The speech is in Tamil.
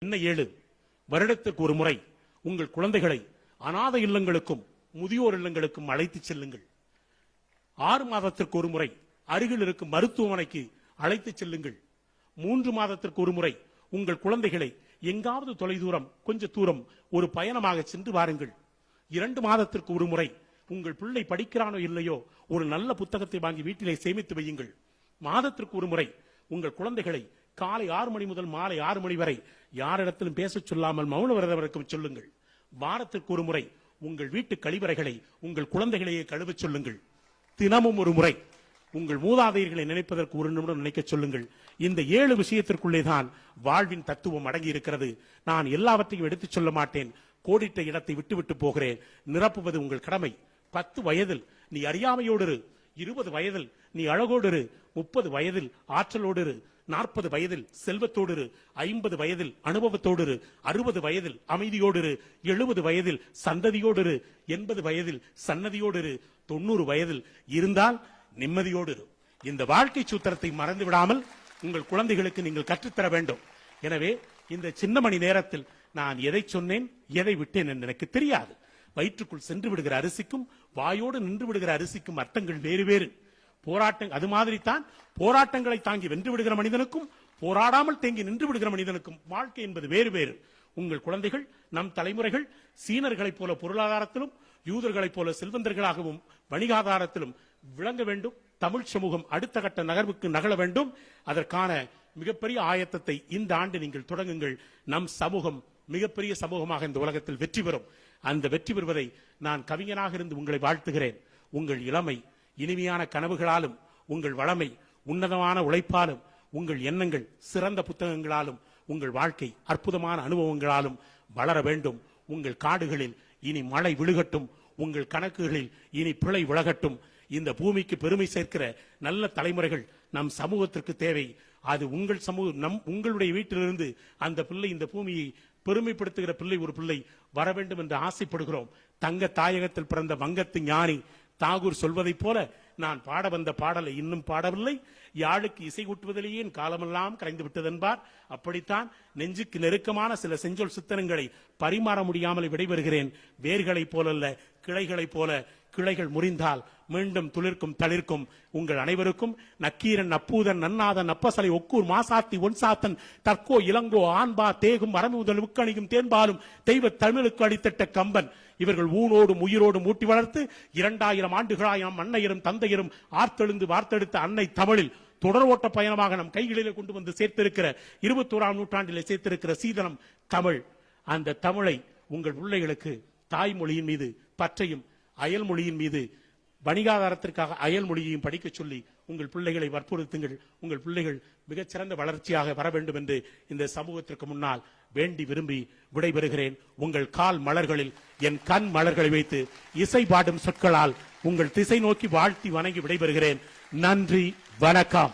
என்ன 7 வருடத்துக்கு ஒரு முறை உங்கள் குழந்தைகளை அநாத இல்லங்களுக்கும் முதியோர் இல்லங்களுக்கும் அழைத்து செல்லுங்கள். 6 மாதத்திற்கு ஒரு முறை அருகில் இருக்கும் மருத்துவமனைக்கு அழைத்து செல்லுங்கள். 3 மாதத்திற்கு ஒரு முறை உங்கள் குழந்தைகளை எங்காவது தொலைதூரம் கொஞ்ச தூரம் ஒரு பயணமாக சென்று வாருங்கள். 2 மாதத்திற்கு ஒரு முறை உங்கள் பிள்ளை படிக்கிறானோ இல்லையோ ஒரு நல்ல புத்தகத்தை வாங்கி வீட்டிலே சேமித்து வையுங்கள். மாதத்திற்கு ஒரு முறை உங்கள் குழந்தைகளை காலை 6 மணி முதல் மாலை 6 மணி வரை யாரிடத்திலும் பேசச் சொல்லாமல் மௌன விரதம் இருக்க சொல்லுங்கள். வாரத்திற்கு ஒரு முறை உங்கள் வீட்டு கழிவறைகளை உங்கள் குழந்தைகளையே கழுவச் சொல்லுங்கள். தினமும் ஒரு முறை உங்கள் மூதாதையர்களை நினைப்பதற்கு ஒரு நிமிடம் நினைக்க சொல்லுங்கள். இந்த 7 விஷயத்திற்குள்ளே தான் வாழ்வின் தத்துவம் அடங்கி இருக்கிறது. நான் எல்லாவற்றையும் எடுத்துச் சொல்ல மாட்டேன். கோடிட்ட இடத்தை விட்டுவிட்டு போகிறேன். நிரப்புவது உங்கள் கடமை. 10 வயதில் நீ அறியாமையோடு, 20 வயதில் நீ அழகோடு, 30 வயதில் ஆற்றலோடு, 40 வயதில் செல்வத்தோடு, 50 வயதில் அனுபவத்தோடு, 60 வயதில் அமைதியோடு, 70 வயதில் சந்ததியோடு, 80 வயதில் சன்னதியோடு, 90 வயதில் இருந்தால் நிம்மதியோடு. இந்த வாழ்க்கை சூத்திரத்தை மறந்து விடாமல் உங்கள் குழந்தைகளுக்கு நீங்கள் கற்றுத்தர வேண்டும். எனவே இந்த சின்ன மணி நேரத்தில் நான் எதை சொன்னேன் எதை விட்டேன் என்று எனக்கு தெரியாது. வயிற்றுக்குள் சென்று விடுகிற அரிசிக்கும் வாயோடு நின்று விடுகிற அரிசிக்கும் அர்த்தங்கள் வேறு வேறு. போராட்டம் அது மாதிரி தான் போராட்டங்களை தாங்கி வென்று விடுகிற மனிதனுக்கும் போராடாமல் தேங்கி நின்று விடுகிற மனிதனுக்கும் வாழ்க்கை என்பது வேறு வேறு. உங்கள் குழந்தைகள் நம் தலைமுறைகள் சீனர்களைப் போல பொருளாதாரத்திலும் யூதர்களைப் போல செல்வந்தர்களாகவும் வணிகாதாரத்திலும் விளங்க வேண்டும். தமிழ் சமூகம் அடுத்த கட்ட நகர்வுக்கு நகர வேண்டும். அதற்கான மிகப்பெரிய ஆயத்தத்தை இந்த ஆண்டு நீங்கள் தொடங்குங்கள். நம் சமூகம் மிகப்பெரிய சமூகமாக இந்த உலகத்தில் வெற்றி பெறும். அந்த வெற்றி பெறுவதை நான் கவிஞனாக இருந்து உங்களை வாழ்த்துகிறேன். உங்கள் இளமை இனிமையான கனவுகளாலும் உங்கள் வளமை உன்னதமான உழைப்பாலும் உங்கள் எண்ணங்கள் சிறந்த புத்தகங்களாலும் உங்கள் வாழ்க்கை அற்புதமான அனுபவங்களாலும் வளர வேண்டும். உங்கள் காடுகளில் இனி மழை விழுகட்டும். உங்கள் கணக்குகளில் இனி பிழை விலகட்டும். இந்த பூமிக்கு பெருமை சேர்க்கிற நல்ல தலைமுறைகள் நம் சமூகத்திற்கு தேவை. அது உங்கள் சமூகம் உங்களுடைய வீட்டிலிருந்து அந்த பிள்ளை இந்த பூமியை பெருமைப்படுத்துகிற பிள்ளை ஒரு பிள்ளை வர வேண்டும் என்று ஆசைப்படுகிறோம். தங்க தாயகத்தில் பிறந்த வங்கத்து ஞானி தாகூர் சொல்வதைப் போல நான் பாட வந்த பாடலை இன்னும் பாடவில்லை. யாழுக்கு இசை ஊட்டுவதிலேயே என் காலமெல்லாம் கரைந்து விட்டதென்பார். அப்படித்தான் நெஞ்சுக்கு நெருக்கமான சில செஞ்சொல் சித்தனங்களை பரிமாற முடியாமல் விடைபெறுகிறேன். வேர்களைப் போலல்ல கிளைகளைப் போல. கிளைகள் முறிந்தால் மீண்டும் துளிர்க்கும் தளிர்க்கும். உங்கள் அனைவருக்கும் நக்கீரன் நப்பூதன் நன்னாதன் நப்பசலை ஒக்கூர் மாசாத்தி ஒன்சாத்தன் தற்கோ இளங்கோ ஆண்பா தேகும் அரபு முதல் உக்கணியும் தேன்பாலும் தெய்வ தமிழுக்கு அடித்தட்ட கம்பன் இவர்கள் ஊனோடும் உயிரோடும் ஊட்டி வளர்த்து 2000 ஆண்டுகளாயம் அன்னையரும் தந்தையரும் ஆர்த்தெழுந்து வார்த்தெடுத்த அன்னை தமிழில் தொடர் ஓட்ட பயணமாக நம் கைகளிலே கொண்டு வந்து சேர்த்திருக்கிற 21ஆம் நூற்றாண்டிலே சேர்த்திருக்கிற சீதனம் தமிழ். அந்த தமிழை உங்கள் பிள்ளைகளுக்கு தாய்மொழியின் மீது பற்றையும் அயல் மொழியின் மீது வணிகாதாரத்திற்காக அயல் மொழியையும் படிக்க சொல்லி உங்கள் பிள்ளைகளை வற்புறுத்துங்கள். உங்கள் பிள்ளைகள் மிகச்சிறந்த வளர்ச்சியாக வர வேண்டும் என்று இந்த சமூகத்திற்கு முன்னால் வேண்டி விரும்பி விடைபெறுகிறேன். உங்கள் கால் மலர்களில் என் கண் மலர்களை வைத்து இசை பாடும் சொற்களால் உங்கள் திசை நோக்கி வாழ்த்தி வணங்கி விடைபெறுகிறேன். நன்றி, வணக்கம்.